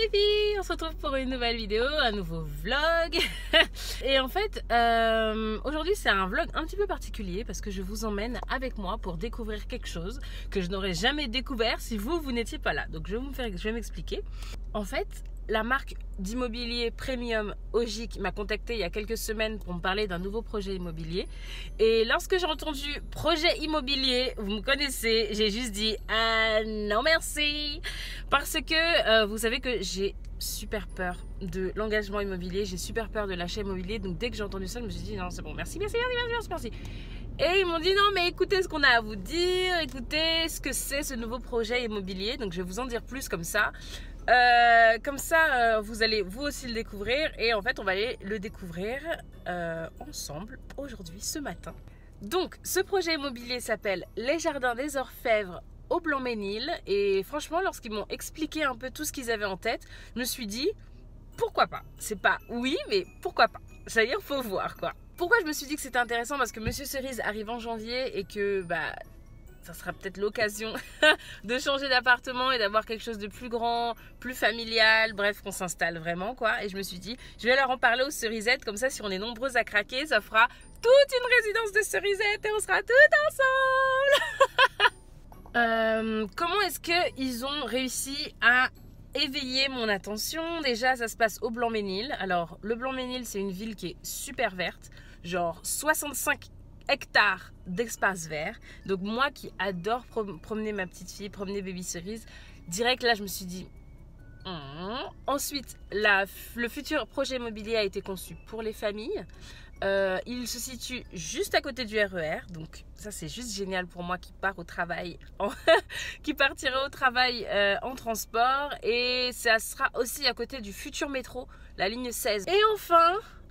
les filles, on se retrouve pour une nouvelle vidéo, un nouveau vlog. Et en fait, aujourd'hui c'est un vlog un petit peu particulier parce que je vous emmène avec moi pour découvrir quelque chose que je n'aurais jamais découvert si vous n'étiez pas là. Donc je vais m'expliquer. En fait, la marque d'immobilier premium Ogic m'a contacté il y a quelques semaines pour me parler d'un nouveau projet immobilier. Et lorsque j'ai entendu projet immobilier, vous me connaissez, j'ai juste dit non merci. Parce que vous savez que j'ai super peur de l'engagement immobilier, j'ai super peur de l'achat immobilier. Donc dès que j'ai entendu ça, je me suis dit non c'est bon, merci. Et ils m'ont dit non mais écoutez ce qu'on a à vous dire, écoutez ce que c'est ce nouveau projet immobilier. Donc je vais vous en dire plus comme ça. Vous allez vous aussi le découvrir et en fait on va aller le découvrir ensemble aujourd'hui ce matin. Donc ce projet immobilier s'appelle Les Jardins des Orfèvres au Blanc-Mesnil et franchement lorsqu'ils m'ont expliqué un peu tout ce qu'ils avaient en tête, je me suis dit pourquoi pas. C'est pas oui mais pourquoi pas. C'est-à-dire faut voir quoi. Pourquoi je me suis dit que c'était intéressant? Parce que Monsieur Cerise arrive en janvier et que ça sera peut-être l'occasion de changer d'appartement et d'avoir quelque chose de plus grand, plus familial, bref, qu'on s'installe vraiment, quoi. Et je me suis dit, je vais leur en parler aux cerisettes, comme ça, si on est nombreux à craquer, ça fera toute une résidence de cerisettes et on sera toutes ensemble. Comment est-ce qu'ils ont réussi à éveiller mon attention? Déjà, ça se passe au Blanc-Mesnil. Alors, le Blanc-Mesnil, c'est une ville qui est super verte, genre 65 hectares d'espace vert. Donc moi qui adore promener ma petite fille, promener baby Cerise, direct là je me suis dit Ensuite le futur projet immobilier a été conçu pour les familles. Il se situe juste à côté du RER, donc ça c'est juste génial pour moi qui pars au travail qui partirai au travail en transport, et ça sera aussi à côté du futur métro, la ligne 16. Et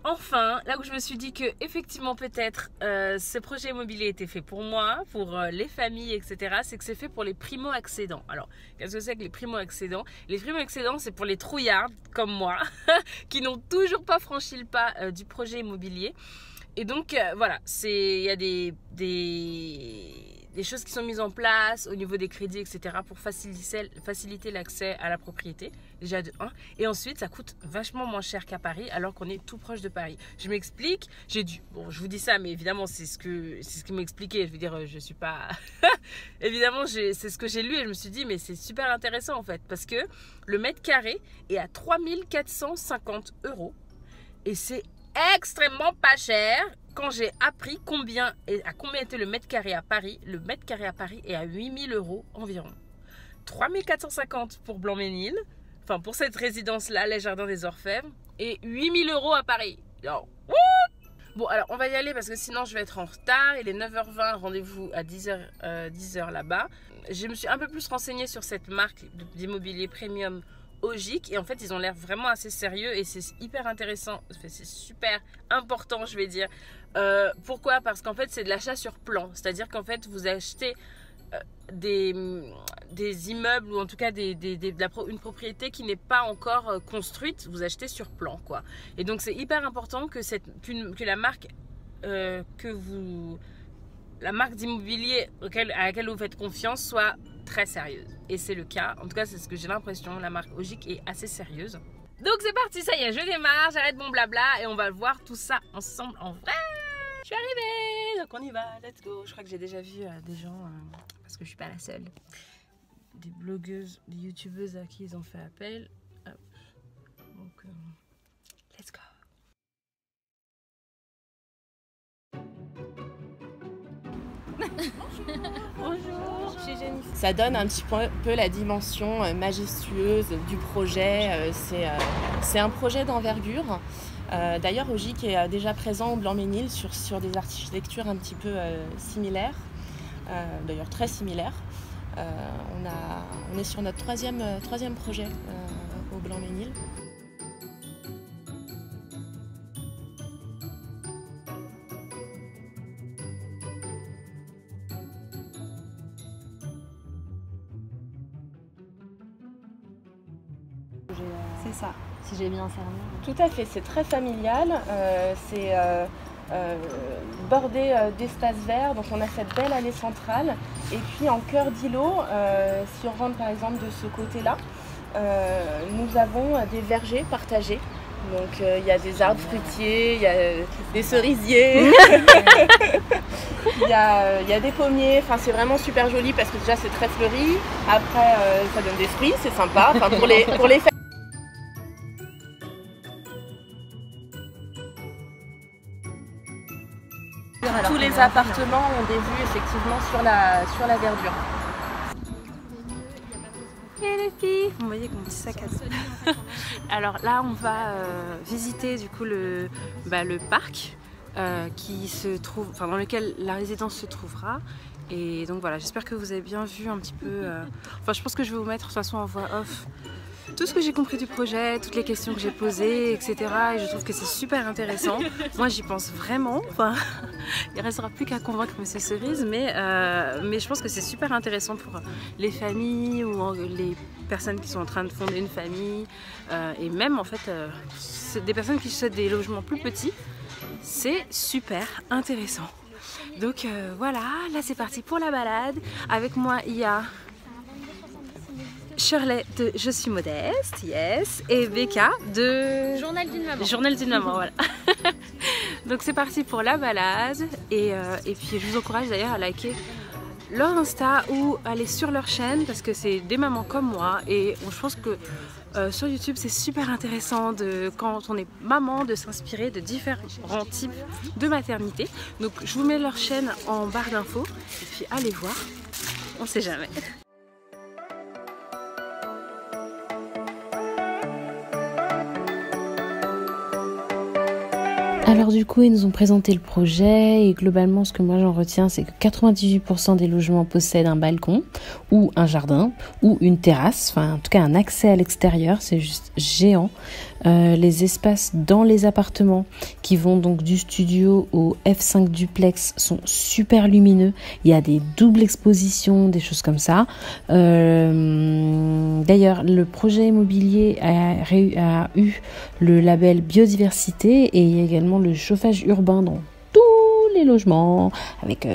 enfin, là où je me suis dit que effectivement peut-être ce projet immobilier était fait pour moi, pour les familles, etc. C'est que c'est fait pour les primo-accédants. Alors, qu'est-ce que c'est que les primo-accédants? Les primo-accédants, c'est pour les trouillards comme moi, qui n'ont toujours pas franchi le pas du projet immobilier. Et donc, voilà, il y a des choses qui sont mises en place au niveau des crédits, etc. pour faciliter l'accès à la propriété, déjà de 1. Et ensuite, ça coûte vachement moins cher qu'à Paris, alors qu'on est tout proche de Paris. Je m'explique, bon, je vous dis ça, mais évidemment, c'est ce qui m'a expliqué. Je veux dire, je suis pas... évidemment, c'est ce que j'ai lu et je me suis dit, mais c'est super intéressant en fait, parce que le mètre carré est à 3 450 € et c'est extrêmement pas cher. Quand j'ai appris à combien était le mètre carré à Paris, le mètre carré à Paris est à 8 000 € environ. 3 450 pour Blanc-Mesnil, enfin pour cette résidence-là, les Jardins des Orfèvres, et 8 000 € à Paris. Alors, bon, alors on va y aller parce que sinon je vais être en retard. Il est 9h20, rendez-vous à 10h là-bas. Je me suis un peu plus renseignée sur cette marque d'immobilier premium Ogic, et en fait ils ont l'air vraiment assez sérieux et c'est hyper intéressant, c'est super important je vais dire. Pourquoi? Parce qu'en fait c'est de l'achat sur plan, c'est-à-dire qu'en fait vous achetez des immeubles ou en tout cas une propriété qui n'est pas encore construite, vous achetez sur plan quoi. Et donc c'est hyper important que la marque la marque d'immobilier à laquelle vous faites confiance soit très sérieuse. Et c'est le cas, en tout cas c'est ce que j'ai l'impression, la marque Ogic est assez sérieuse. Donc c'est parti, ça y est, je démarre, j'arrête mon blabla et on va voir tout ça ensemble en vrai. Je suis arrivée, donc on y va, let's go. Je crois que j'ai déjà vu des gens, parce que je suis pas la seule, des blogueuses, des youtubeuses à qui ils ont fait appel. Hop. Donc let's go. Bonjour, je suis Jennifer. Ça donne un petit peu la dimension majestueuse du projet. C'est un projet d'envergure. D'ailleurs, Ogic est déjà présent au Blanc-Mesnil sur des architectures un petit peu similaires, d'ailleurs très similaires. On est sur notre troisième projet au Blanc-Mesnil. C'est ça, si j'ai bien cerné. Tout à fait, c'est très familial, c'est bordé d'espaces verts, donc on a cette belle allée centrale. Et puis en cœur d'îlot, si on rentre par exemple de ce côté-là, nous avons des vergers partagés. Donc il y a des arbres fruitiers, il y a des cerisiers, il y a des pommiers. Enfin, c'est vraiment super joli parce que déjà c'est très fleuri. Après ça donne des fruits, c'est sympa. Enfin, pour les tous les appartements ont des vues effectivement sur la verdure. Et les filles, vous voyez qu'on dit sac à dos. Alors là, on va visiter du coup le parc qui se trouve, enfin dans lequel la résidence se trouvera. Et donc voilà, j'espère que vous avez bien vu un petit peu. Enfin, je pense que je vais vous mettre de toute façon en voix off tout ce que j'ai compris du projet, toutes les questions que j'ai posées, etc. Et je trouve que c'est super intéressant. Moi, j'y pense vraiment. Enfin, il ne restera plus qu'à convaincre Monsieur Cerise, mais je pense que c'est super intéressant pour les familles ou les personnes qui sont en train de fonder une famille. Et même, en fait, des personnes qui souhaitent des logements plus petits. C'est super intéressant. Donc voilà, là c'est parti pour la balade. Avec moi, il y a Shirley de Je suis modeste, yes, et Becca de Journal d'une maman. Journal d'une maman, voilà. Donc c'est parti pour la balade et puis je vous encourage d'ailleurs à liker leur Insta ou aller sur leur chaîne parce que c'est des mamans comme moi et je pense que sur YouTube c'est super intéressant quand on est maman de s'inspirer de différents types de maternité. Donc je vous mets leur chaîne en barre d'infos et puis allez voir, on sait jamais. Alors du coup, ils nous ont présenté le projet et globalement, ce que moi j'en retiens, c'est que 98% des logements possèdent un balcon ou un jardin ou une terrasse, enfin en tout cas un accès à l'extérieur, c'est juste géant. Les espaces dans les appartements qui vont donc du studio au F5 duplex sont super lumineux. Il y a des doubles expositions, des choses comme ça. D'ailleurs, le projet immobilier a eu le label biodiversité et il y a également le chauffage urbain dans tous les logements avec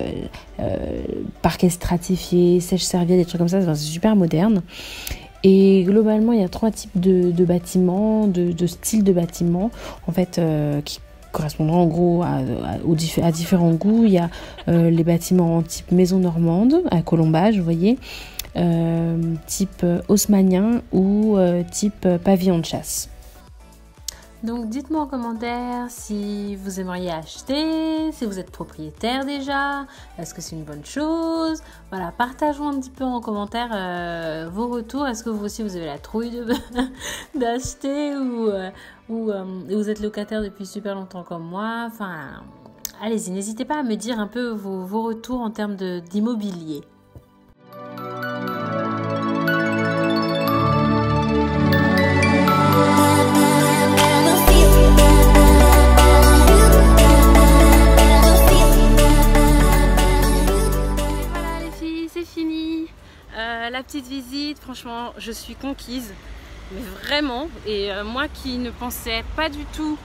parquet stratifié, sèche-serviette, des trucs comme ça. C'est super moderne. Et globalement, il y a 3 types de bâtiments, de styles de bâtiments, en fait, qui correspondront en gros à différents goûts. Il y a les bâtiments en type maison normande, à colombage, vous voyez, type haussmannien ou type pavillon de chasse. Donc dites-moi en commentaire si vous aimeriez acheter, si vous êtes propriétaire déjà, est-ce que c'est une bonne chose? Voilà, partageons un petit peu en commentaire vos retours. Est-ce que vous aussi vous avez la trouille d'acheter ou vous êtes locataire depuis super longtemps comme moi? Enfin, allez-y, n'hésitez pas à me dire un peu vos retours en termes d'immobilier. La petite visite, franchement, je suis conquise, mais vraiment. Et moi qui ne pensais pas du tout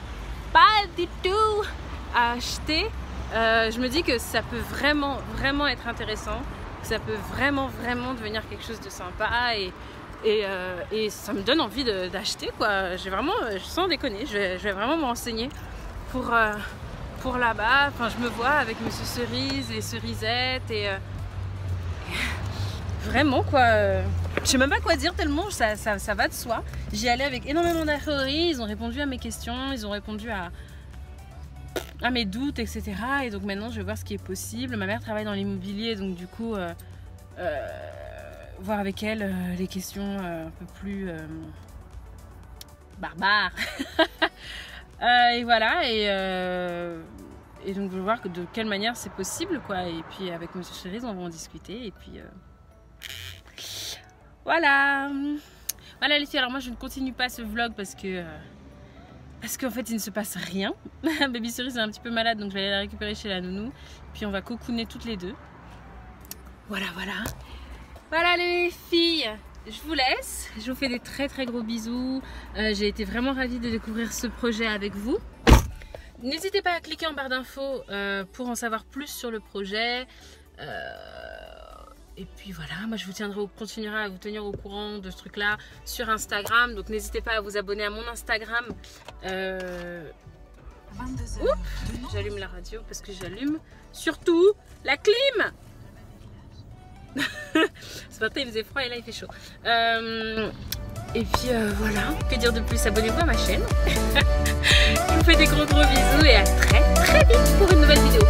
à acheter, je me dis que ça peut vraiment être intéressant, que ça peut vraiment devenir quelque chose de sympa et ça me donne envie d'acheter quoi. J'ai vraiment, sans déconner, je vais vraiment me renseigner pour là-bas. Enfin, je me vois avec Monsieur Cerise et Cerisette et vraiment quoi, je sais même pas quoi dire tellement ça va de soi. J'y allais avec énormément d'a priori, ils ont répondu à mes questions, ils ont répondu à mes doutes, etc. Et donc maintenant je vais voir ce qui est possible. Ma mère travaille dans l'immobilier, donc du coup voir avec elle les questions un peu plus barbares. Et voilà, et donc je vais voir de quelle manière c'est possible quoi. Et puis avec Monsieur Cerise on va en discuter et puis voilà les filles. Alors moi je ne continue pas ce vlog parce qu'en fait il ne se passe rien. Baby Cerise est un petit peu malade, donc je vais aller la récupérer chez la nounou, puis on va cocooner toutes les deux. Voilà les filles, je vous laisse, je vous fais des très gros bisous. J'ai été vraiment ravie de découvrir ce projet avec vous. N'hésitez pas à cliquer en barre d'infos pour en savoir plus sur le projet. Et puis voilà, moi je vous continuerai à vous tenir au courant de ce truc là sur Instagram. Donc n'hésitez pas à vous abonner à mon Instagram. J'allume la radio parce que j'allume surtout la clim. Ce matin il faisait froid et là il fait chaud. Et puis voilà, que dire de plus, abonnez-vous à ma chaîne. Je vous fais des gros bisous et à très vite pour une nouvelle vidéo.